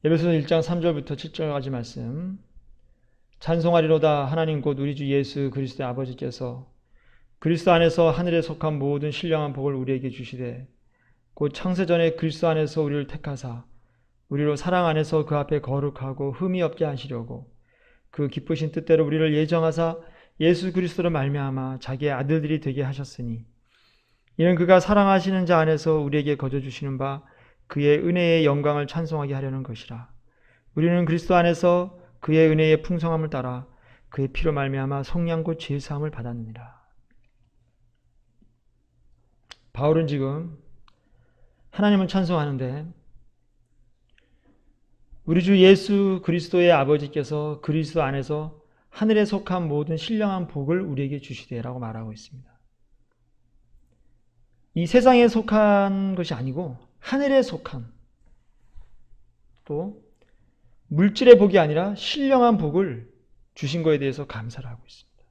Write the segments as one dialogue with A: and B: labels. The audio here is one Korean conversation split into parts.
A: 에베소서 1장 3절부터 7절까지 말씀. 찬송하리로다 하나님 곧 우리 주 예수 그리스도의 아버지께서 그리스도 안에서 하늘에 속한 모든 신령한 복을 우리에게 주시되 곧 창세전에 그리스도 안에서 우리를 택하사 우리로 사랑 안에서 그 앞에 거룩하고 흠이 없게 하시려고 그 기쁘신 뜻대로 우리를 예정하사 예수 그리스도로 말미암아 자기의 아들들이 되게 하셨으니 이는 그가 사랑하시는 자 안에서 우리에게 거저 주시는 바 그의 은혜의 영광을 찬송하게 하려는 것이라. 우리는 그리스도 안에서 그의 은혜의 풍성함을 따라 그의 피로 말미암아 성량 곧 죄 사함을 받았느니라. 바울은 지금 하나님을 찬송하는데 우리 주 예수 그리스도의 아버지께서 그리스도 안에서 하늘에 속한 모든 신령한 복을 우리에게 주시되라고 말하고 있습니다. 이 세상에 속한 것이 아니고 하늘에 속한, 또 물질의 복이 아니라 신령한 복을 주신 것에 대해서 감사를 하고 있습니다.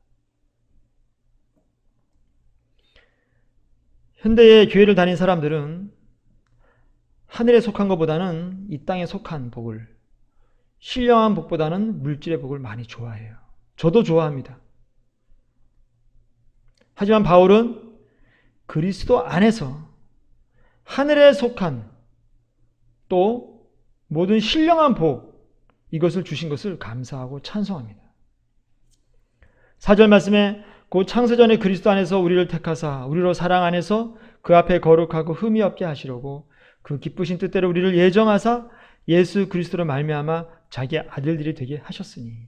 A: 현대의 교회를 다닌 사람들은 하늘에 속한 것보다는 이 땅에 속한 복을, 신령한 복보다는 물질의 복을 많이 좋아해요. 저도 좋아합니다. 하지만 바울은 그리스도 안에서 하늘에 속한 또 모든 신령한 복, 이것을 주신 것을 감사하고 찬송합니다. 4절 말씀에 곧 창세전에 그리스도 안에서 우리를 택하사 우리로 사랑 안에서 그 앞에 거룩하고 흠이 없게 하시려고 그 기쁘신 뜻대로 우리를 예정하사 예수 그리스도로 말미암아 자기의 아들들이 되게 하셨으니,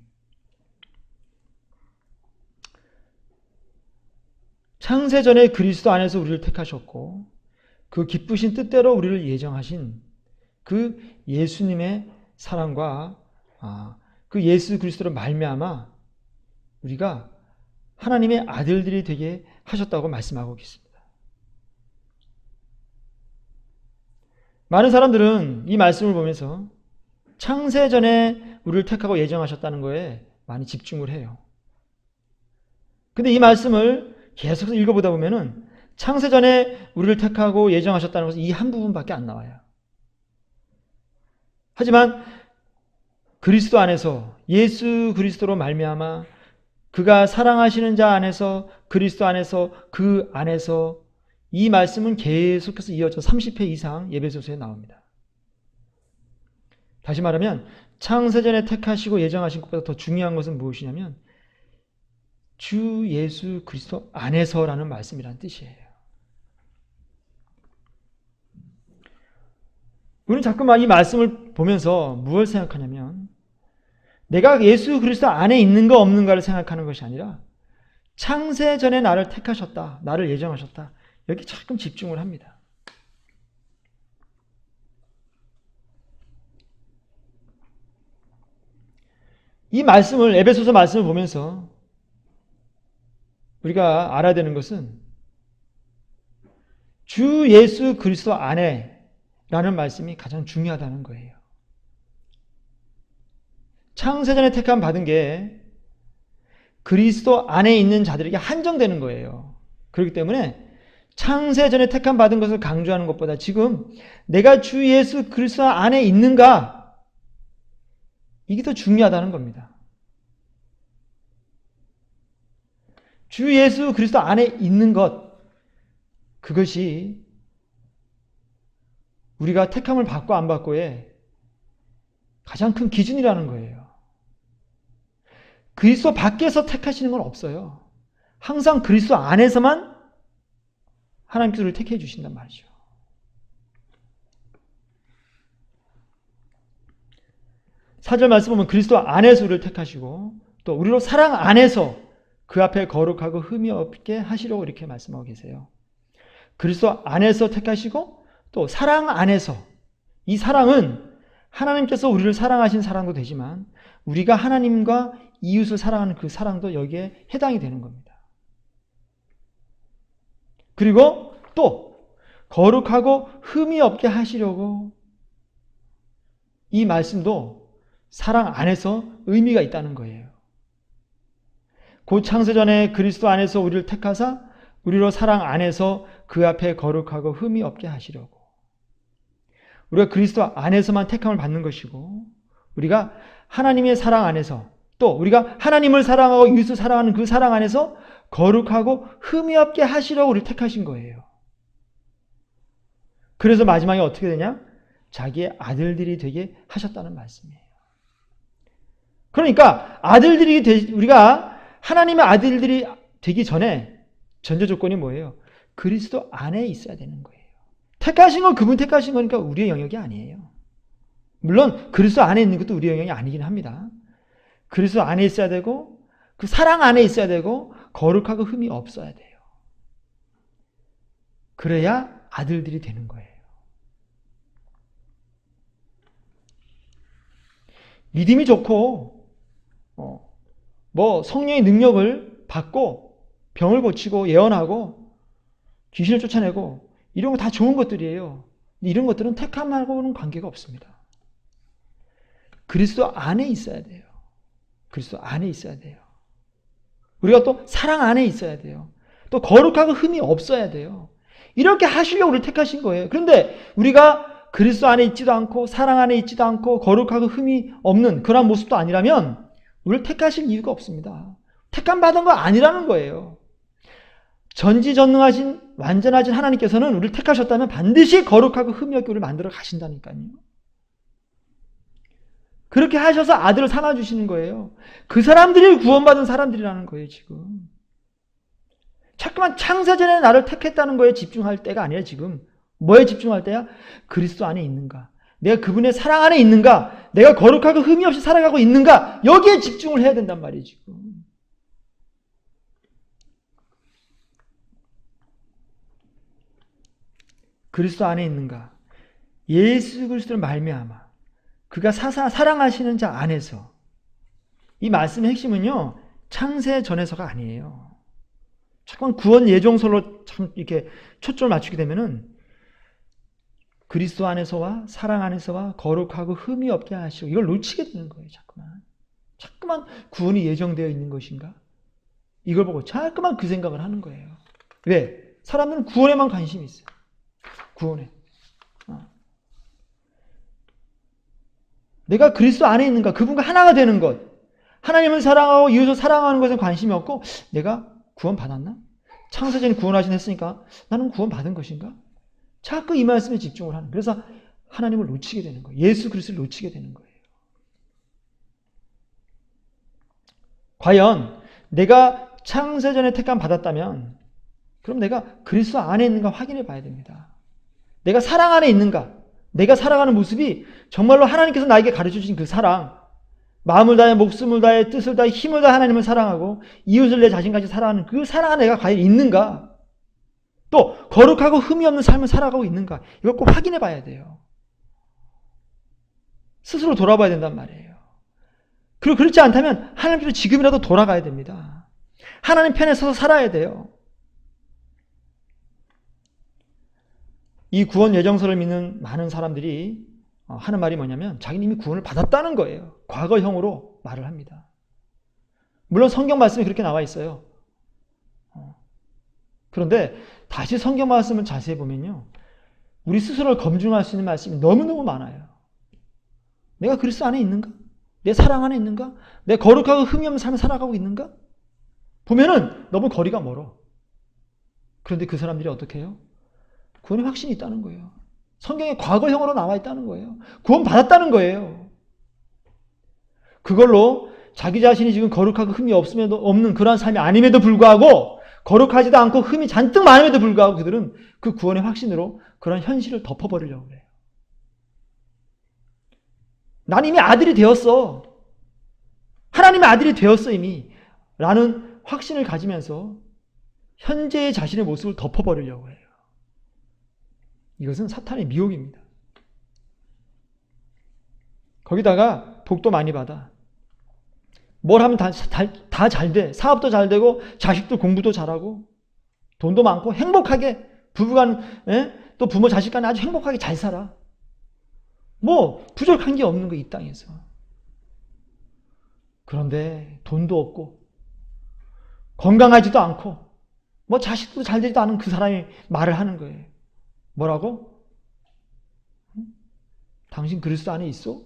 A: 창세전에 그리스도 안에서 우리를 택하셨고 그 기쁘신 뜻대로 우리를 예정하신 그 예수님의 사랑과 그 예수 그리스도로 말미암아 우리가 하나님의 아들들이 되게 하셨다고 말씀하고 계십니다. 많은 사람들은 이 말씀을 보면서 창세전에 우리를 택하고 예정하셨다는 거에 많이 집중을 해요. 근데 이 말씀을 계속 읽어보다 보면은 창세전에 우리를 택하고 예정하셨다는 것은 이 한 부분밖에 안 나와요. 하지만 그리스도 안에서 예수 그리스도로 말미암아 그가 사랑하시는 자 안에서 그리스도 안에서 그 안에서, 이 말씀은 계속해서 이어져 30회 이상 에베소서에 나옵니다. 다시 말하면 창세전에 택하시고 예정하신 것보다 더 중요한 것은 무엇이냐면 주 예수 그리스도 안에서라는 말씀이라는 뜻이에요. 우리는 자꾸만 이 말씀을 보면서 무엇을 생각하냐면 내가 예수 그리스도 안에 있는가 없는가를 생각하는 것이 아니라 창세전에 나를 택하셨다, 나를 예정하셨다, 여기 조금 집중을 합니다. 이 말씀을, 에베소서 말씀을 보면서 우리가 알아야 되는 것은 주 예수 그리스도 안에 라는 말씀이 가장 중요하다는 거예요. 창세전에 택함 받은 게 그리스도 안에 있는 자들에게 한정되는 거예요. 그렇기 때문에 창세전에 택함 받은 것을 강조하는 것보다 지금 내가 주 예수 그리스도 안에 있는가, 이게 더 중요하다는 겁니다. 주 예수 그리스도 안에 있는 것, 그것이 우리가 택함을 받고 안 받고의 가장 큰 기준이라는 거예요. 그리스도 밖에서 택하시는 건 없어요. 항상 그리스도 안에서만 하나님께서 우리를 택해 주신단 말이죠. 사절 말씀 보면 그리스도 안에서 우리를 택하시고 또 우리로 사랑 안에서 그 앞에 거룩하고 흠이 없게 하시려고 이렇게 말씀하고 계세요. 그리스도 안에서 택하시고 또 사랑 안에서, 이 사랑은 하나님께서 우리를 사랑하신 사랑도 되지만 우리가 하나님과 이웃을 사랑하는 그 사랑도 여기에 해당이 되는 겁니다. 그리고 또 거룩하고 흠이 없게 하시려고, 이 말씀도 사랑 안에서 의미가 있다는 거예요. 곧 창세전에 그리스도 안에서 우리를 택하사 우리로 사랑 안에서 그 앞에 거룩하고 흠이 없게 하시려고. 우리가 그리스도 안에서만 택함을 받는 것이고 우리가 하나님의 사랑 안에서 또 우리가 하나님을 사랑하고 이웃을 사랑하는 그 사랑 안에서 거룩하고 흠이 없게 하시려고 우리를 택하신 거예요. 그래서 마지막에 어떻게 되냐? 자기의 아들들이 되게 하셨다는 말씀이에요. 그러니까 우리가 하나님의 아들들이 되기 전에 전제 조건이 뭐예요? 그리스도 안에 있어야 되는 거예요. 택하신 건 그분 택하신 거니까 우리의 영역이 아니에요. 물론 그리스도 안에 있는 것도 우리의 영역이 아니긴 합니다. 그리스도 안에 있어야 되고 그 사랑 안에 있어야 되고 거룩하고 흠이 없어야 돼요. 그래야 아들들이 되는 거예요. 믿음이 좋고 성령의 능력을 받고 병을 고치고 예언하고 귀신을 쫓아내고 이런 거 다 좋은 것들이에요. 이런 것들은 택함하고는 관계가 없습니다. 그리스도 안에 있어야 돼요. 그리스도 안에 있어야 돼요. 우리가 또 사랑 안에 있어야 돼요. 또 거룩하고 흠이 없어야 돼요. 이렇게 하시려고 우리를 택하신 거예요. 그런데 우리가 그리스도 안에 있지도 않고 사랑 안에 있지도 않고 거룩하고 흠이 없는 그런 모습도 아니라면 우리를 택하실 이유가 없습니다. 택함 받은 거 아니라는 거예요. 전지전능하신 완전하신 하나님께서는 우리를 택하셨다면 반드시 거룩하고 흠이 없게 우리를 만들어 가신다니까요. 그렇게 하셔서 아들을 삼아주시는 거예요. 그 사람들이 구원받은 사람들이라는 거예요, 지금. 자꾸만 창세전에 나를 택했다는 거에 집중할 때가 아니라 지금. 뭐에 집중할 때야? 그리스도 안에 있는가? 내가 그분의 사랑 안에 있는가? 내가 거룩하고 흠이 없이 살아가고 있는가? 여기에 집중을 해야 된단 말이에요, 지금. 그리스도 안에 있는가? 예수 그리스도를 말미암아 그가 사랑하시는 자 안에서. 이 말씀의 핵심은요, 창세 전에서가 아니에요. 잠깐 구원 예정설로 참 이렇게 초점을 맞추게 되면은 그리스도 안에서와 사랑 안에서와 거룩하고 흠이 없게 하시고 이걸 놓치게 되는 거예요. 자꾸만 구원이 예정되어 있는 것인가? 이걸 보고 자꾸만 그 생각을 하는 거예요. 왜? 사람들은 구원에만 관심이 있어요. 구원에. 내가 그리스도 안에 있는가? 그분과 하나가 되는 것. 하나님을 사랑하고 이웃을 사랑하는 것에 관심이 없고 내가 구원 받았나? 창세전에 구원하신 했으니까 나는 구원 받은 것인가? 자꾸 이 말씀에 집중을 하는. 그래서 하나님을 놓치게 되는 거예요. 예수 그리스도를 놓치게 되는 거예요. 과연 내가 창세전에 택함 받았다면 그럼 내가 그리스도 안에 있는가 확인해 봐야 됩니다. 내가 사랑 안에 있는가? 내가 살아가는 모습이 정말로 하나님께서 나에게 가르쳐 주신 그 사랑, 마음을 다해 목숨을 다해 뜻을 다해 힘을 다해 하나님을 사랑하고 이웃을 내 자신까지 사랑하는 그 사랑 안에 내가 과연 있는가? 또 거룩하고 흠이 없는 삶을 살아가고 있는가? 이걸 꼭 확인해 봐야 돼요. 스스로 돌아봐야 된단 말이에요. 그리고 그렇지 않다면 하나님께로 지금이라도 돌아가야 됩니다. 하나님 편에 서서 살아야 돼요. 이 구원 예정설을 믿는 많은 사람들이 하는 말이 뭐냐면 자기는 이미 구원을 받았다는 거예요. 과거형으로 말을 합니다. 물론 성경 말씀에 그렇게 나와 있어요. 그런데 다시 성경 말씀을 자세히 보면요, 우리 스스로를 검증할 수 있는 말씀이 너무너무 많아요. 내가 그리스도 안에 있는가? 내 사랑 안에 있는가? 내 거룩하고 흠이 없는 삶을 살아가고 있는가? 보면은 너무 거리가 멀어. 그런데 그 사람들이 어떻게 해요? 구원의 확신이 있다는 거예요. 성경에 과거형으로 나와 있다는 거예요. 구원 받았다는 거예요. 그걸로 자기 자신이 지금 거룩하고 흠이 없는 그러한 삶이 아님에도 불구하고 거룩하지도 않고 흠이 잔뜩 많음에도 불구하고 그들은 그 구원의 확신으로 그런 현실을 덮어버리려고 해요. 난 이미 아들이 되었어. 하나님의 아들이 되었어 이미. 라는 확신을 가지면서 현재의 자신의 모습을 덮어버리려고 해요. 이것은 사탄의 미혹입니다. 거기다가 복도 많이 받아. 뭘 하면 다 잘 돼. 사업도 잘 되고 자식도 공부도 잘하고 돈도 많고 행복하게 부부간 또 부모 자식 간에 아주 행복하게 잘 살아. 뭐 부족한 게 없는 거 이 땅에서. 그런데 돈도 없고 건강하지도 않고 뭐 자식도 잘 되지도 않은 그 사람이 말을 하는 거예요. 뭐라고? 당신 그리스도 안에 있어?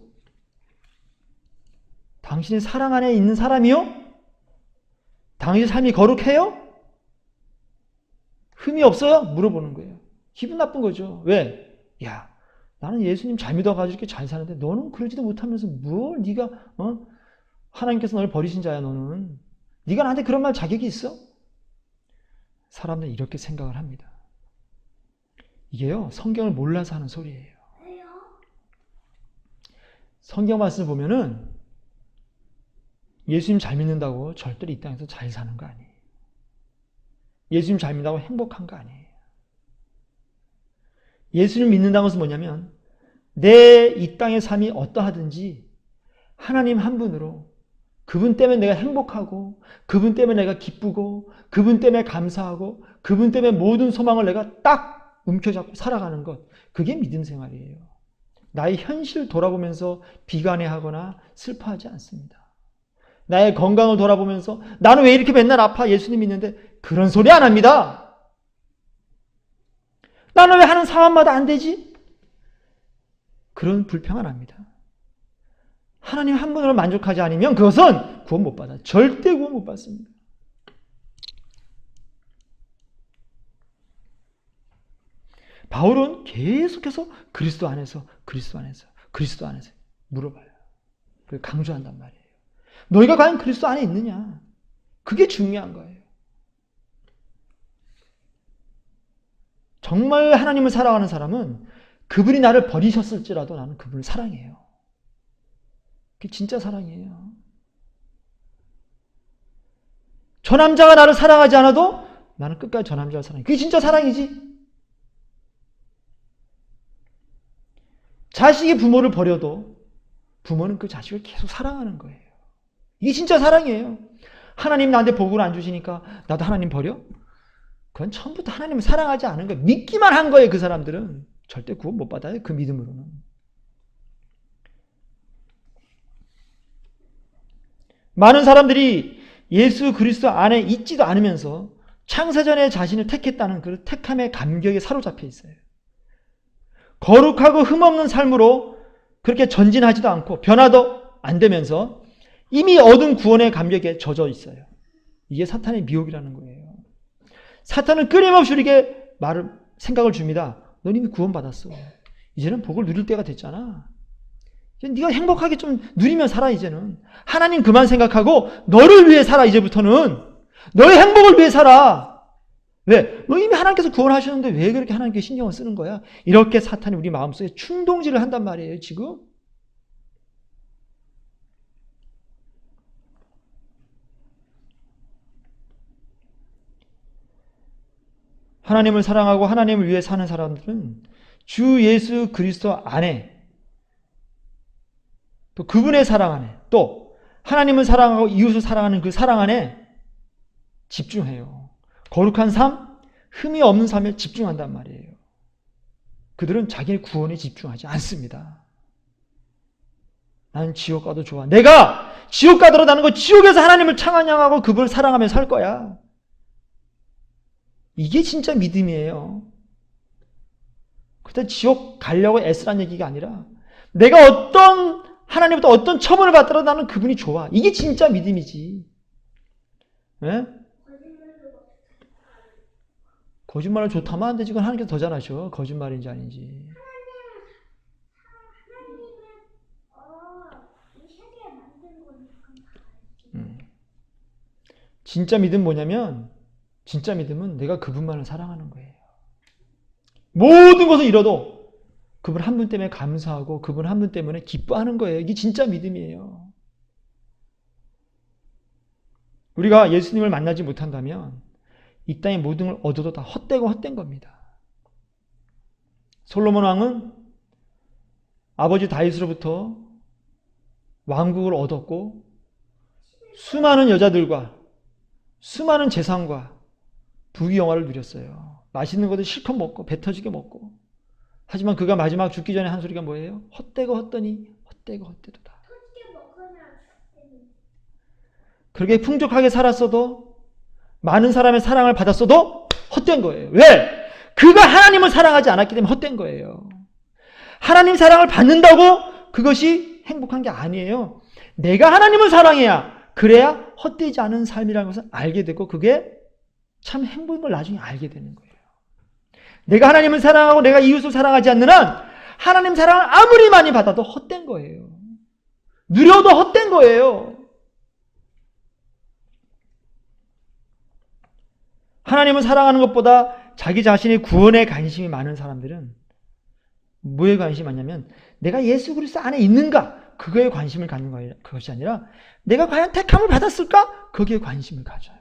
A: 당신의 사랑 안에 있는 사람이요? 당신의 삶이 거룩해요? 흠이 없어요? 물어보는 거예요. 기분 나쁜 거죠. 왜? 야, 나는 예수님 잘 믿어가지고 이렇게 잘 사는데 너는 그러지도 못하면서 뭘 네가 하나님께서 너를 버리신 자야 너는. 네가 나한테 그런 말 자격이 있어? 사람들은 이렇게 생각을 합니다. 이게요, 성경을 몰라서 하는 소리예요. 성경 말씀을 보면은 예수님 잘 믿는다고 절대로 이 땅에서 잘 사는 거 아니에요. 예수님 잘 믿는다고 행복한 거 아니에요. 예수님 믿는다는 것은 뭐냐면 내 이 땅의 삶이 어떠하든지 하나님 한 분으로 그분 때문에 내가 행복하고 그분 때문에 내가 기쁘고 그분 때문에 감사하고 그분 때문에 모든 소망을 내가 딱 움켜잡고 살아가는 것, 그게 믿음 생활이에요. 나의 현실을 돌아보면서 비관해하거나 슬퍼하지 않습니다. 나의 건강을 돌아보면서 나는 왜 이렇게 맨날 아파? 예수님 믿는데 그런 소리 안 합니다. 나는 왜 하는 사업마다 안 되지? 그런 불평 안 합니다. 하나님 한 분으로 만족하지 않으면 그것은 구원 못 받아요. 절대 구원 못 받습니다. 바울은 계속해서 그리스도 안에서 물어봐요. 그걸 강조한단 말이에요. 너희가 과연 그리스도 안에 있느냐? 그게 중요한 거예요. 정말 하나님을 사랑하는 사람은 그분이 나를 버리셨을지라도 나는 그분을 사랑해요. 그게 진짜 사랑이에요. 저 남자가 나를 사랑하지 않아도 나는 끝까지 저 남자를 사랑해. 그게 진짜 사랑이지. 자식이 부모를 버려도 부모는 그 자식을 계속 사랑하는 거예요. 이게 진짜 사랑이에요. 하나님 나한테 복을 안 주시니까 나도 하나님 버려? 그건 처음부터 하나님을 사랑하지 않은 거예요. 믿기만 한 거예요. 그 사람들은 절대 구원 못 받아요. 그 믿음으로는. 많은 사람들이 예수 그리스도 안에 있지도 않으면서 창세전에 자신을 택했다는 그 택함의 감격에 사로잡혀 있어요. 거룩하고 흠없는 삶으로 그렇게 전진하지도 않고 변화도 안 되면서 이미 얻은 구원의 감격에 젖어 있어요. 이게 사탄의 미혹이라는 거예요. 사탄은 끊임없이 우리에게 생각을 줍니다. 넌 이미 구원받았어. 이제는 복을 누릴 때가 됐잖아. 이제 네가 행복하게 좀 누리면 살아. 이제는 하나님 그만 생각하고 너를 위해 살아. 이제부터는 너의 행복을 위해 살아. 왜? 너 이미 하나님께서 구원하셨는데 왜 그렇게 하나님께 신경을 쓰는 거야? 이렇게 사탄이 우리 마음속에 충동질을 한단 말이에요. 지금 하나님을 사랑하고 하나님을 위해 사는 사람들은 주 예수 그리스도 안에 또 그분의 사랑 안에 또 하나님을 사랑하고 이웃을 사랑하는 그 사랑 안에 집중해요. 거룩한 삶, 흠이 없는 삶에 집중한단 말이에요. 그들은 자기의 구원에 집중하지 않습니다. 나는 지옥 가도 좋아. 내가 지옥 가더라도 나는 그 지옥에서 하나님을 찬양하고 그분을 사랑하며 살 거야. 이게 진짜 믿음이에요. 그때 지옥 가려고 애쓰란 얘기가 아니라 내가 하나님부터 어떤 처분을 받더라도 나는 그분이 좋아. 이게 진짜 믿음이지. 네? 거짓말을 좋다면 안 되지. 그건 하나님께서 더 잘하셔. 거짓말인지 아닌지. 진짜 믿음 뭐냐면 진짜 믿음은 내가 그분만을 사랑하는 거예요. 모든 것을 잃어도 그분 한 분 때문에 감사하고 그분 한 분 때문에 기뻐하는 거예요. 이게 진짜 믿음이에요. 우리가 예수님을 만나지 못한다면 이 땅의 모든 걸 얻어도 다 헛된 겁니다. 솔로몬 왕은 아버지 다윗으로부터 왕국을 얻었고 수많은 여자들과 수많은 재산과 부귀영화를 누렸어요. 맛있는 것도 실컷 먹고 배 터지게 먹고. 하지만 그가 마지막 죽기 전에 한 소리가 뭐예요? 헛되고 헛되니 헛되고 헛되도다. 그렇게 풍족하게 살았어도 많은 사람의 사랑을 받았어도 헛된 거예요. 왜? 그가 하나님을 사랑하지 않았기 때문에 헛된 거예요. 하나님 사랑을 받는다고 그것이 행복한 게 아니에요. 내가 하나님을 사랑해야, 그래야 헛되지 않은 삶이라는 것을 알게 되고 그게 참 행복인 걸 나중에 알게 되는 거예요. 내가 하나님을 사랑하고 내가 이웃을 사랑하지 않는 한 하나님 사랑을 아무리 많이 받아도 헛된 거예요. 누려도 헛된 거예요. 하나님을 사랑하는 것보다 자기 자신의 구원에 관심이 많은 사람들은 뭐에 관심이 많냐면 내가 예수 그리스도 안에 있는가? 그거에 관심을 갖는 거예요. 그것이 아니라 내가 과연 택함을 받았을까? 거기에 관심을 가져요.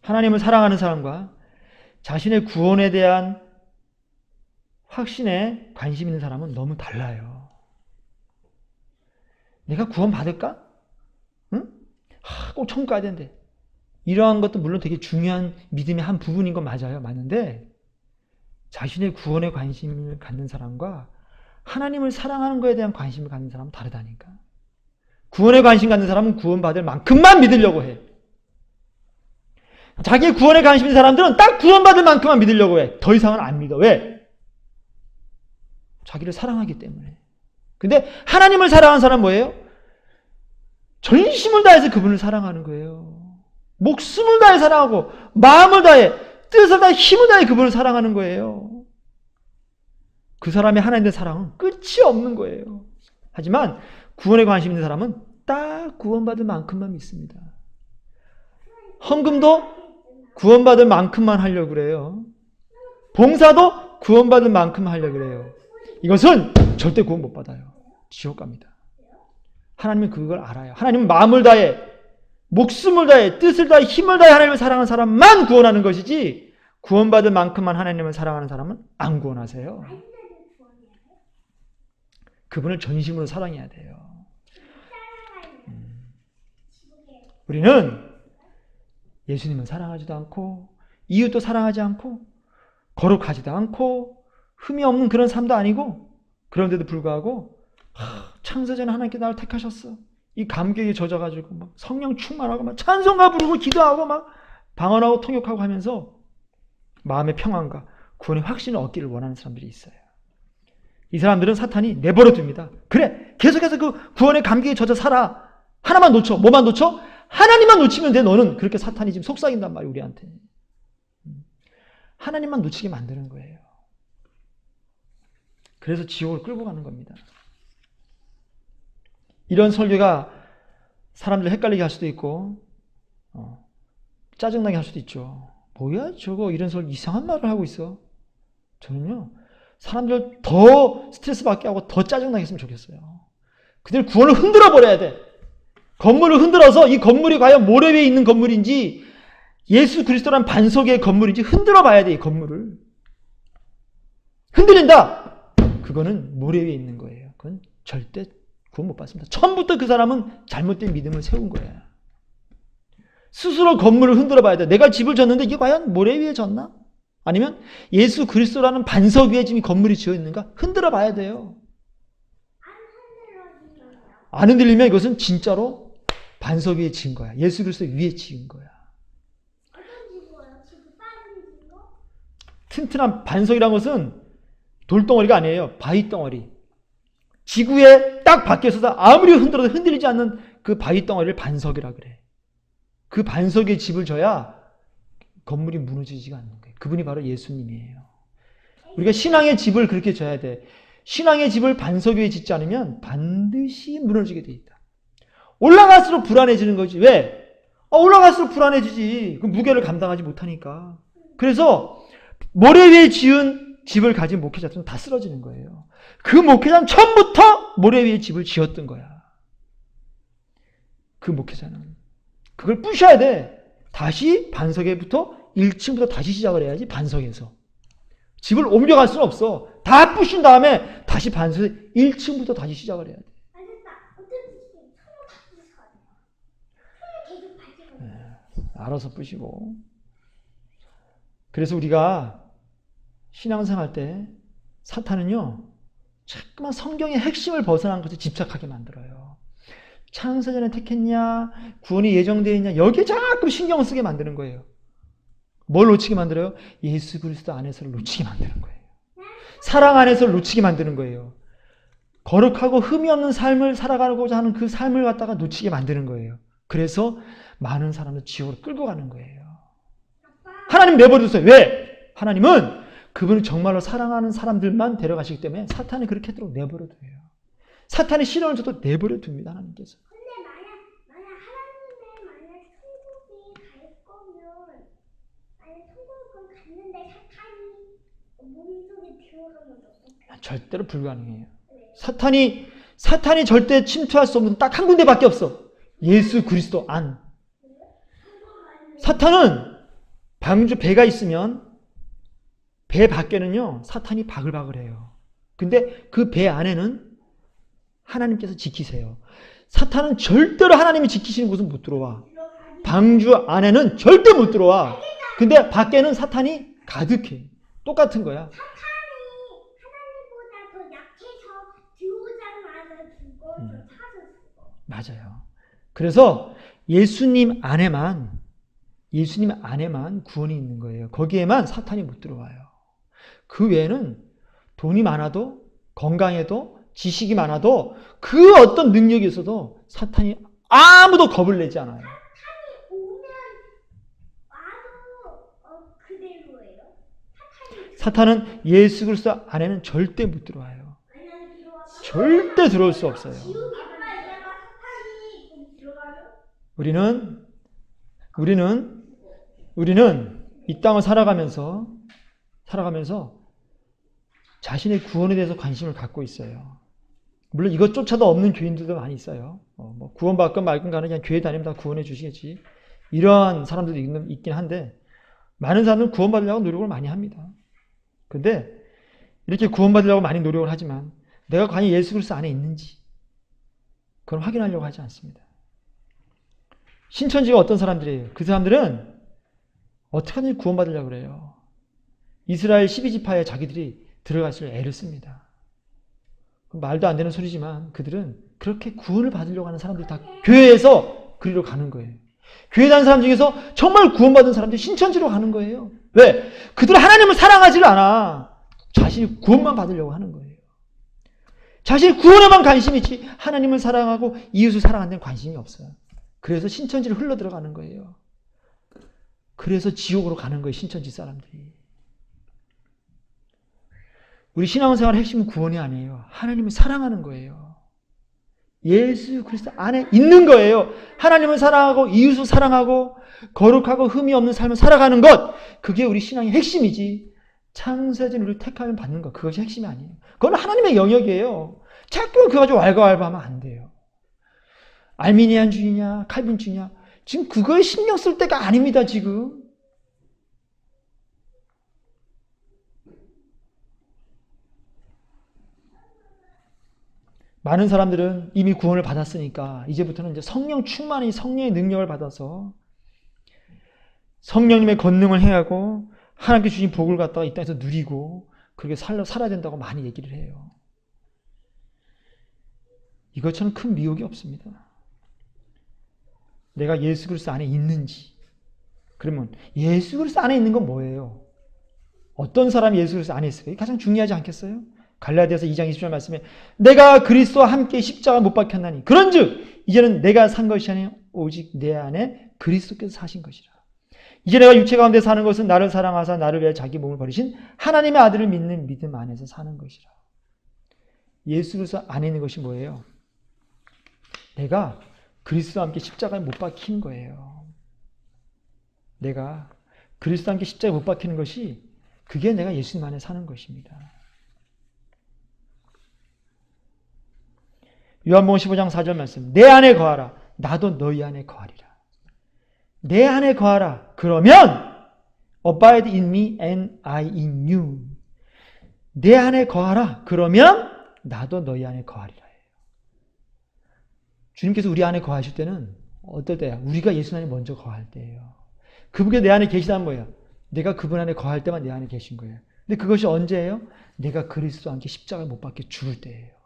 A: 하나님을 사랑하는 사람과 자신의 구원에 대한 확신에 관심 있는 사람은 너무 달라요. 내가 구원 받을까? 응? 꼭 천국 가야 되는데. 이러한 것도 물론 되게 중요한 믿음의 한 부분인 건 맞아요. 맞는데 자신의 구원에 관심을 갖는 사람과 하나님을 사랑하는 것에 대한 관심을 갖는 사람은 다르다니까. 구원에 관심 갖는 사람은 구원받을 만큼만 믿으려고 해. 자기의 구원에 관심 있는 사람들은 딱 구원받을 만큼만 믿으려고 해. 더 이상은 안 믿어. 왜? 자기를 사랑하기 때문에. 근데 하나님을 사랑하는 사람은 뭐예요? 전심을 다해서 그분을 사랑하는 거예요. 목숨을 다해 사랑하고 마음을 다해 뜻을 다해 힘을 다해 그분을 사랑하는 거예요. 그 사람의 하나님의 사랑은 끝이 없는 거예요. 하지만 구원에 관심 있는 사람은 딱 구원받을 만큼만 믿습니다. 헌금도 구원받을 만큼만 하려고 그래요. 봉사도 구원받을 만큼 하려고 그래요. 이것은 절대 구원 못 받아요. 지옥 갑니다. 하나님은 그걸 알아요. 하나님은 마음을 다해 목숨을 다해 뜻을 다해 힘을 다해 하나님을 사랑하는 사람만 구원하는 것이지 구원받을 만큼만 하나님을 사랑하는 사람은 안 구원하세요. 그분을 전심으로 사랑해야 돼요. 우리는 예수님은 사랑하지도 않고 이웃도 사랑하지 않고 거룩하지도 않고 흠이 없는 그런 삶도 아니고 그런데도 불구하고 창세전에 하나님께 나를 택하셨어. 이 감격에 젖어가지고 막 성령 충만하고 막 찬송가 부르고 기도하고 막 방언하고 통역하고 하면서 마음의 평안과 구원의 확신을 얻기를 원하는 사람들이 있어요. 이 사람들은 사탄이 내버려 둡니다. 그래, 계속해서 그 구원의 감격에 젖어 살아. 하나만 놓쳐. 뭐만 놓쳐? 하나님만 놓치면 돼. 너는. 그렇게 사탄이 지금 속삭인단 말이에요, 우리한테. 하나님만 놓치게 만드는 거예요. 그래서 지옥을 끌고 가는 겁니다. 이런 설교가 사람들 헷갈리게 할 수도 있고 짜증나게 할 수도 있죠. 뭐야 저거 이런 설교 이상한 말을 하고 있어. 저는요 사람들 더 스트레스 받게 하고 더 짜증나게 했으면 좋겠어요. 그들 구원을 흔들어 버려야 돼. 건물을 흔들어서 이 건물이 과연 모래 위에 있는 건물인지 예수 그리스도란 반석의 건물인지 흔들어 봐야 돼. 이 건물을 흔들린다. 그거는 모래 위에 있는 거예요. 그건 절대 구원 못 받습니다. 처음부터 그 사람은 잘못된 믿음을 세운 거야. 스스로 건물을 흔들어 봐야 돼. 내가 집을 졌는데 이게 과연 모래 위에 졌나? 아니면 예수 그리스도라는 반석 위에 지금 건물이 지어 있는가? 흔들어 봐야 돼요. 안 흔들리면 이것은 진짜로 반석 위에 지은 거야. 예수 그리스도 위에 지은 거야. 튼튼한 반석이라는 것은 돌덩어리가 아니에요. 바위덩어리. 지구에 딱 밖에서 아무리 흔들어도 흔들리지 않는 그 바위덩어리를 반석이라 그래. 그 반석에 집을 져야 건물이 무너지지가 않는 거예요. 그분이 바로 예수님이에요. 우리가 신앙의 집을 그렇게 져야 돼. 신앙의 집을 반석 위에 짓지 않으면 반드시 무너지게 돼 있다. 올라갈수록 불안해지는 거지. 왜? 올라갈수록 불안해지지. 그 무게를 감당하지 못하니까. 그래서 모래 위에 지은 집을 가진 목회자들은 다 쓰러지는 거예요. 그 목회자는 처음부터 모래 위에 집을 지었던 거야. 그 목회자는. 그걸 부셔야 돼. 다시 반석에부터 1층부터 다시 시작을 해야지. 반석에서. 집을 옮겨갈 수는 없어. 다 부신 다음에 다시 반석 1층부터 다시 시작을 해야 돼. 알아서 부시고. 그래서 우리가 신앙생활 때 사탄은요 자꾸만 성경의 핵심을 벗어난 것에 집착하게 만들어요. 창세전에 택했냐, 구원이 예정되어 있냐, 여기에 자꾸 신경 쓰게 만드는 거예요. 뭘 놓치게 만들어요? 예수 그리스도 안에서를 놓치게 만드는 거예요. 사랑 안에서를 놓치게 만드는 거예요. 거룩하고 흠이 없는 삶을 살아가고자 하는 그 삶을 갖다가 놓치게 만드는 거예요. 그래서 많은 사람을 지옥으로 끌고 가는 거예요. 하나님 내버려두세요. 왜? 하나님은 그분을 정말로 사랑하는 사람들만 데려가시기 때문에 사탄이 그렇게 하도록 내버려둬요. 사탄이 시련을 줘도 내버려둡니다. 하나님께서.
B: 근데 만약 하나님의 천국이 갈 거면 만약 천국을 갔는데 사탄이 몸 속에 들어가면 어떡해?
A: 절대로 불가능해요. 사탄이 절대 침투할 수 없는 딱 한 군데밖에 없어. 예수 그리스도 안. 사탄은 방주 배가 있으면 배 밖에는요 사탄이 바글바글해요. 근데 그 배 안에는 하나님께서 지키세요. 사탄은 절대로 하나님이 지키시는 곳은 못 들어와. 방주 안에는 절대 못 들어와. 근데 밖에는 사탄이 가득해. 똑같은 거야.
B: 하나님보다 더 약해서 들어오자마자 죽어, 타서 죽어.
A: 맞아요. 그래서 예수님 안에만 구원이 있는 거예요. 거기에만 사탄이 못 들어와요. 그 외에는 돈이 많아도 건강해도 지식이 많아도 그 어떤 능력이 있어도 사탄이 아무도 겁을 내지 않아요.
B: 사탄이 오면 와도 그대로예요.
A: 사탄은 예수 그리스도 안에는 절대 못 들어와요. 절대 들어올 수 없어요. 우리는 이 땅을 살아가면서 자신의 구원에 대해서 관심을 갖고 있어요. 물론 이것조차도 없는 교인들도 많이 있어요. 뭐 구원받건 말건 간에 그냥 교회 다니면 다 구원해 주시겠지. 이러한 사람들도 있긴 한데 많은 사람들은 구원받으려고 노력을 많이 합니다. 근데 이렇게 구원받으려고 많이 노력을 하지만 내가 과연 예수 그리스도 안에 있는지 그걸 확인하려고 하지 않습니다. 신천지가 어떤 사람들이에요? 그 사람들은 어떻게 하든지 구원받으려고 그래요. 이스라엘 12지파에 자기들이 들어가시려 애를 씁니다. 말도 안 되는 소리지만 그들은 그렇게 구원을 받으려고 하는 사람들이 다 교회에서 그리로 가는 거예요. 교회 다니는 사람 중에서 정말 구원받은 사람들이 신천지로 가는 거예요. 왜? 그들은 하나님을 사랑하지를 않아. 자신이 구원만 받으려고 하는 거예요. 자신이 구원에만 관심이 있지 하나님을 사랑하고 이웃을 사랑하는 데는 관심이 없어요. 그래서 신천지를 흘러 들어가는 거예요. 그래서 지옥으로 가는 거예요. 신천지 사람들이. 우리 신앙생활의 핵심은 구원이 아니에요. 하나님을 사랑하는 거예요. 예수 그리스도 안에 있는 거예요. 하나님을 사랑하고 이웃을 사랑하고 거룩하고 흠이 없는 삶을 살아가는 것. 그게 우리 신앙의 핵심이지. 창세전 우리를 택하면 받는 것. 그것이 핵심이 아니에요. 그건 하나님의 영역이에요. 자꾸 그거 가지고 왈가왈부하면 안 돼요. 알미니안주의냐 칼빈주의냐 지금 그거에 신경 쓸 때가 아닙니다. 지금. 많은 사람들은 이미 구원을 받았으니까 이제부터는 이제 성령 충만히 성령의 능력을 받아서 성령님의 권능을 행하고 하나님께 주신 복을 갖다가 이 땅에서 누리고 그렇게 살아야 된다고 많이 얘기를 해요. 이것처럼 큰 미혹이 없습니다. 내가 예수 그리스도 안에 있는지. 그러면 예수 그리스도 안에 있는 건 뭐예요? 어떤 사람이 예수 그리스도 안에 있을까요? 가장 중요하지 않겠어요? 갈라디아서 2장 20절 말씀에 내가 그리스도와 함께 십자가 못 박혔나니 그런즉 이제는 내가 산 것이 아니라 오직 내 안에 그리스도께서 사신 것이라. 이제 내가 육체 가운데 사는 것은 나를 사랑하사 나를 위하여 자기 몸을 버리신 하나님의 아들을 믿는 믿음 안에서 사는 것이라. 예수 그리스도 안에 있는 것이 뭐예요? 내가 그리스도와 함께 십자가에 못 박힌 거예요. 내가 그리스도와 함께 십자가에 못 박히는 것이 그게 내가 예수님 안에 사는 것입니다. 요한복음 15장 4절 말씀. 내 안에 거하라. 나도 너희 안에 거하리라. 내 안에 거하라. 그러면 abide in me and I in you. 내 안에 거하라. 그러면 나도 너희 안에 거하리라. 주님께서 우리 안에 거하실 때는 어떨 때야? 우리가 예수 안에 먼저 거할 때예요. 그분께 내 안에 계시다는 뭐예요? 내가 그분 안에 거할 때만 내 안에 계신 거예요. 근데 그것이 언제예요? 내가 그리스도와 함께 십자가에 못 박혀 죽을 때예요.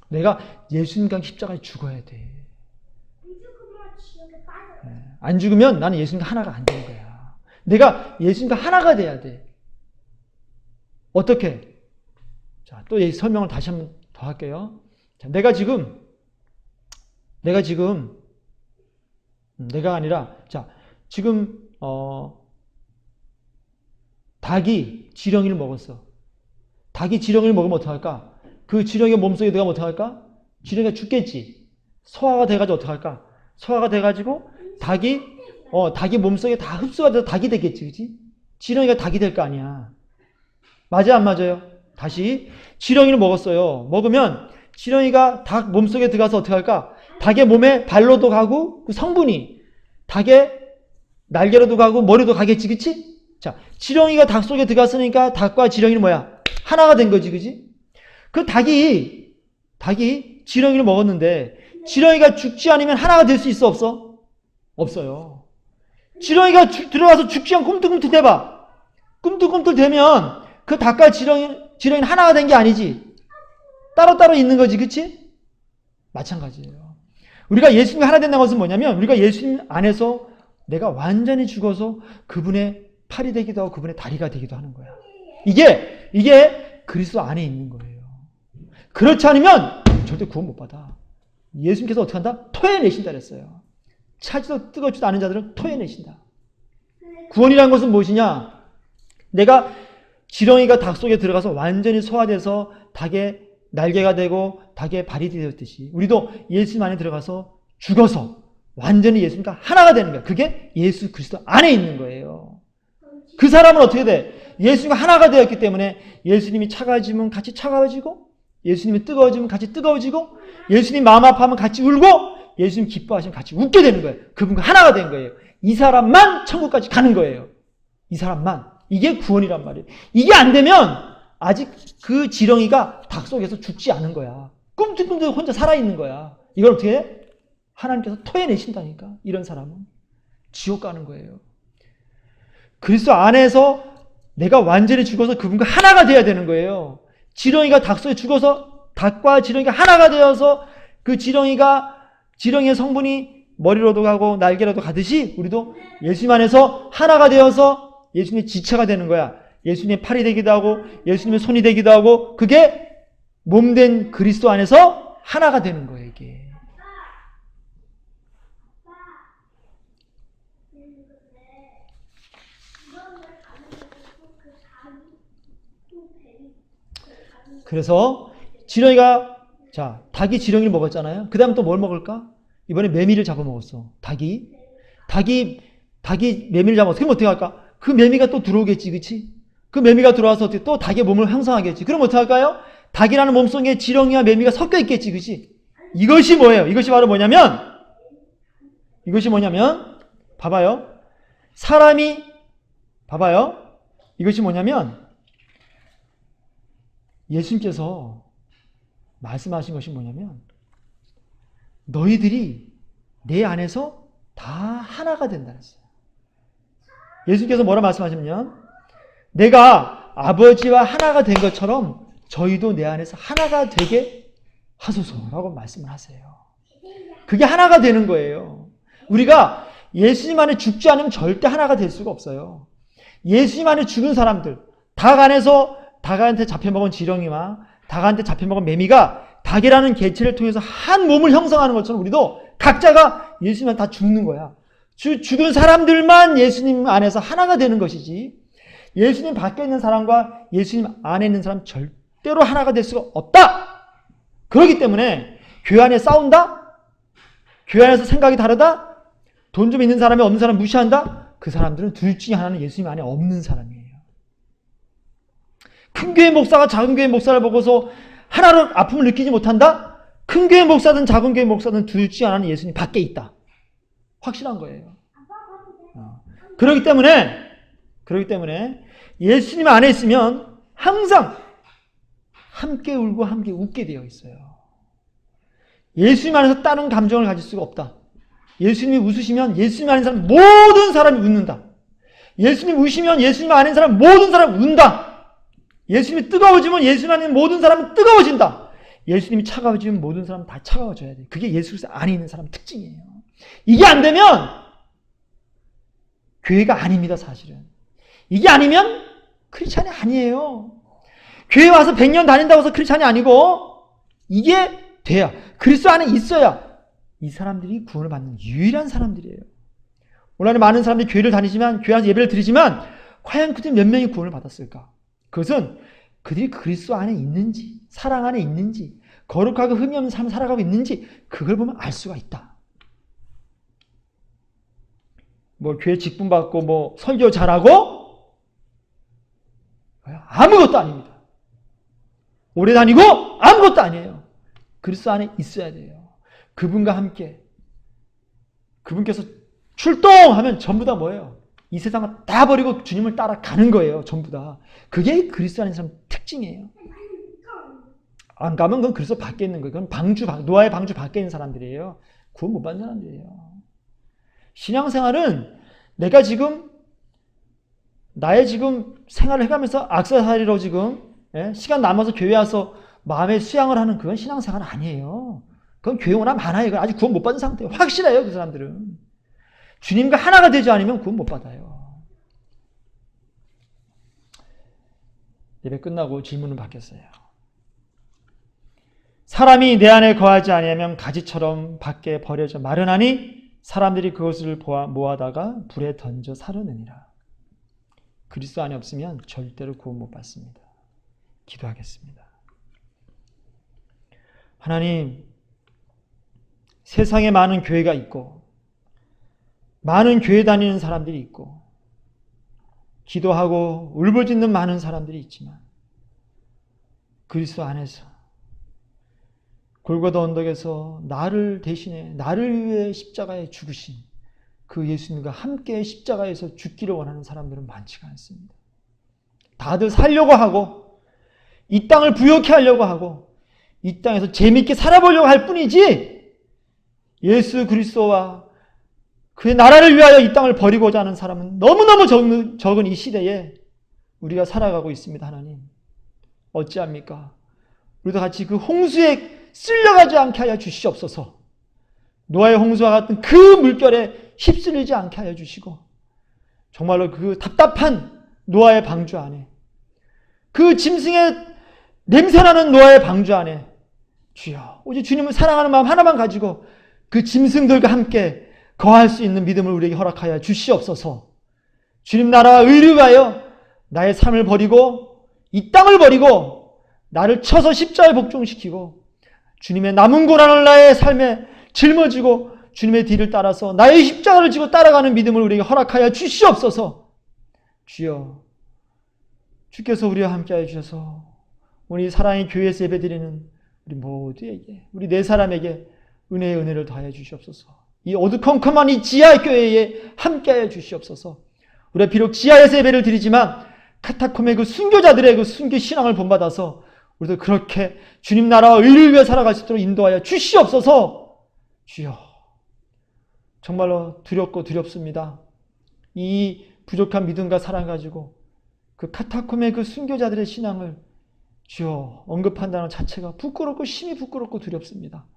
A: 내가 예수님과 십자가에 죽어야 돼. 안 죽으면 나는 예수님과 하나가 안 되는 거야. 내가 예수님과 하나가 돼야 돼. 어떻게? 자, 또 설명을 다시 한번 더 할게요. 자, 내가 아니라, 자, 지금, 닭이 지렁이를 먹었어. 닭이 지렁이를 먹으면 어떡할까? 그 지렁이가 몸속에 들어가면 어떡할까? 지렁이가 죽겠지. 소화가 돼가지고 어떡할까? 소화가 돼가지고 닭이 몸속에 다 흡수가 돼서 닭이 되겠지, 그치? 지렁이가 닭이 될 거 아니야. 맞아요, 안 맞아요? 다시, 지렁이를 먹었어요. 먹으면 지렁이가 닭 몸속에 들어가서 어떡할까? 닭의 몸에 발로도 가고, 그 성분이 닭의 날개로도 가고, 머리도 가겠지, 그치? 자, 지렁이가 닭 속에 들어갔으니까 닭과 지렁이는 뭐야? 하나가 된 거지, 그치? 그 닭이 지렁이를 먹었는데, 지렁이가 죽지 않으면 하나가 될 수 있어, 없어? 없어요. 지렁이가 들어가서 죽지 않고 꿈틀꿈틀 대봐. 꿈틀꿈틀 대면 그 닭과 지렁이는 하나가 된 게 아니지. 따로따로 있는 거지, 그치? 마찬가지예요. 우리가 예수님과 하나 된다는 것은 뭐냐면, 우리가 예수님 안에서 내가 완전히 죽어서 그분의 팔이 되기도 하고 그분의 다리가 되기도 하는 거야. 이게 그리스도 안에 있는 거예요. 그렇지 않으면 절대 구원 못 받아. 예수님께서 어떻게 한다? 토해내신다 그랬어요. 차지도 뜨겁지도 않은 자들은 토해내신다. 구원이라는 것은 무엇이냐? 내가 지렁이가 닭 속에 들어가서 완전히 소화돼서 닭의 날개가 되고 닭의 발이 되었듯이 우리도 예수님 안에 들어가서 죽어서 완전히 예수님과 하나가 되는 거야. 그게 예수 그리스도 안에 있는 거예요. 그 사람은 어떻게 돼? 예수님과 하나가 되었기 때문에 예수님이 차가워지면 같이 차가워지고, 예수님이 뜨거워지면 같이 뜨거워지고, 예수님 마음 아파하면 같이 울고, 예수님 기뻐하시면 같이 웃게 되는 거예요. 그분과 하나가 된 거예요. 이 사람만 천국까지 가는 거예요. 이 사람만. 이게 구원이란 말이에요. 이게 안 되면 아직 그 지렁이가 닭 속에서 죽지 않은 거야. 꿈틀꿈틀 혼자 살아있는 거야. 이걸 어떻게 해? 하나님께서 토해내신다니까. 이런 사람은 지옥 가는 거예요. 그리스도 안에서 내가 완전히 죽어서 그분과 하나가 되어야 되는 거예요. 지렁이가 닭 속에 죽어서 닭과 지렁이가 하나가 되어서 그 지렁이의 성분이 머리로도 가고 날개로도 가듯이 우리도 예수님 안에서 하나가 되어서 예수님의 지체가 되는 거야. 예수님의 팔이 되기도 하고 예수님의 손이 되기도 하고 그게 몸된 그리스도 안에서 하나가 되는 거예요. 이게. 그래서 닭이 지렁이를 먹었잖아요. 그 다음 또 뭘 먹을까? 이번에 매미를 잡아먹었어. 닭이 매미를 잡아먹었어. 그럼 어떻게 할까? 그 매미가 또 들어오겠지, 그치? 그 매미가 들어와서 어떻게 또 닭의 몸을 형성하겠지. 그럼 어떻게 할까요? 닭이라는 몸속에 지렁이와 매미가 섞여 있겠지, 그치? 이것이 뭐예요? 이것이 바로 뭐냐면, 봐봐요. 이것이 뭐냐면, 예수님께서 말씀하신 것이 뭐냐면 너희들이 내 안에서 다 하나가 된다 했어요. 예수님께서 뭐라 말씀하시냐면 내가 아버지와 하나가 된 것처럼 저희도 내 안에서 하나가 되게 하소서라고 말씀을 하세요. 그게 하나가 되는 거예요. 우리가 예수님 안에 죽지 않으면 절대 하나가 될 수가 없어요. 예수님 안에 죽은 사람들, 닭한테 잡혀먹은 지렁이와 닭한테 잡혀먹은 매미가 닭이라는 개체를 통해서 한 몸을 형성하는 것처럼 우리도 각자가 예수님한테 다 죽는 거야. 죽은 사람들만 예수님 안에서 하나가 되는 것이지 예수님 밖에 있는 사람과 예수님 안에 있는 사람 절대로 하나가 될 수가 없다. 그렇기 때문에 교회 안에 싸운다? 교회 안에서 생각이 다르다? 돈 좀 있는 사람이 없는 사람 무시한다? 그 사람들은 둘 중에 하나는 예수님 안에 없는 사람이에요. 큰 교회 목사가 작은 교회 목사를 보고서 하나로 아픔을 느끼지 못한다? 큰 교회 목사든 작은 교회 목사든 둘 중에 하나는 예수님 밖에 있다. 확실한 거예요. 그렇기 때문에 예수님 안에 있으면 항상 함께 울고 함께 웃게 되어 있어요. 예수님 안에서 다른 감정을 가질 수가 없다. 예수님이 웃으시면 예수님 안에 있는 사람 모든 사람이 웃는다. 예수님이 우시면 예수님 안에 있는 사람 모든 사람이 운다. 예수님이 뜨거워지면 예수님 안에 있는 모든 사람은 뜨거워진다. 예수님이 차가워지면 모든 사람은 다 차가워져야 돼. 그게 예수 그리스도 안에 있는 사람 특징이에요. 이게 안 되면 교회가 아닙니다, 사실은. 이게 아니면 크리스찬이 아니에요. 교회 와서 100년 다닌다고 해서 크리스찬이 아니고, 이게 돼야, 그리스도 안에 있어야 이 사람들이 구원을 받는 유일한 사람들이에요. 오늘날 많은 사람들이 교회를 다니지만, 교회 와서 예배를 드리지만, 과연 그들 몇 명이 구원을 받았을까? 그것은 그들이 그리스도 안에 있는지, 사랑 안에 있는지, 거룩하고 흠이 없는 삶을 살아가고 있는지, 그걸 보면 알 수가 있다. 뭐 교회 직분 받고 뭐 설교 잘하고 아무것도 아닙니다. 오래 다니고 아무것도 아니에요. 그리스도 안에 있어야 돼요. 그분과 함께, 그분께서 출동하면 전부 다 뭐예요? 이 세상을 다 버리고 주님을 따라가는 거예요. 전부 다. 그게 그리스도 안에 사람 특징이에요. 안 가면 그건 그리스도 밖에 있는 거예요. 그건 노아의 방주 밖에 있는 사람들이에요. 구원 못 받는 사람들이에요. 신앙생활은 내가 지금 나의 지금 생활을 해가면서 악사살이로 지금 시간 남아서 교회 와서 마음의 수양을 하는 그건 신앙생활 아니에요. 그건 교회 오나 많아요. 그건 아직 구원 못 받은 상태예요. 확실해요. 그 사람들은. 주님과 하나가 되지 않으면 구원 못 받아요. 예배 끝나고 질문을 받겠어요. 사람이 내 안에 거하지 아니하면 가지처럼 밖에 버려져 마르나니 사람들이 그것을 모아다가 불에 던져 사르느니라. 그리스도 안에 없으면 절대로 구원 못 받습니다. 기도하겠습니다. 하나님, 세상에 많은 교회가 있고 많은 교회 다니는 사람들이 있고 기도하고 울부짖는 많은 사람들이 있지만 그리스도 안에서 골고다 언덕에서 나를 대신해 나를 위해 십자가에 죽으신 그 예수님과 함께 십자가에서 죽기를 원하는 사람들은 많지가 않습니다. 다들 살려고 하고 이 땅을 부욕해 하려고 하고 이 땅에서 재미있게 살아보려고 할 뿐이지 예수 그리스도와 그의 나라를 위하여 이 땅을 버리고자 하는 사람은 너무너무 적은 이 시대에 우리가 살아가고 있습니다. 하나님, 어찌합니까? 우리도 같이 그 홍수에 쓸려가지 않게 하여 주시옵소서. 노아의 홍수와 같은 그 물결에 휩쓸리지 않게 하여 주시고 정말로 그 답답한 노아의 방주 안에 그 짐승의 냄새나는 노아의 방주 안에 주여 오직 주님을 사랑하는 마음 하나만 가지고 그 짐승들과 함께 거할 수 있는 믿음을 우리에게 허락하여 주시옵소서. 주님 나라와 의를 위하여 나의 삶을 버리고 이 땅을 버리고 나를 쳐서 십자가에 복종시키고 주님의 남은 고난을 나의 삶에 짊어지고 주님의 뒤를 따라서 나의 십자가를 지고 따라가는 믿음을 우리에게 허락하여 주시옵소서. 주여, 주께서 우리와 함께하여 주셔서 우리 사랑의 교회에서 예배드리는 우리 모두에게, 우리 네 사람에게 은혜의 은혜를 더하여 주시옵소서. 이 어두컴컴한 이 지하교회에 함께하여 주시옵소서. 우리가 비록 지하에서 예배를 드리지만 카타콤의 그 순교자들의 그 순교 신앙을 본받아서 우리도 그렇게 주님 나라와 의를 위해 살아갈 수 있도록 인도하여 주시옵소서. 주여, 정말로 두렵고 두렵습니다. 이 부족한 믿음과 사랑 가지고 그 카타콤의 그 순교자들의 신앙을 주여 언급한다는 자체가 부끄럽고 심히 부끄럽고 두렵습니다.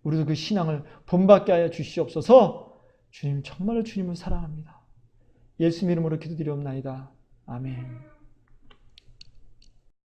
A: 우리도 그 신앙을 본받게 하여 주시옵소서. 주님, 정말로 주님을 사랑합니다. 예수 이름으로 기도드리옵나이다. 아멘.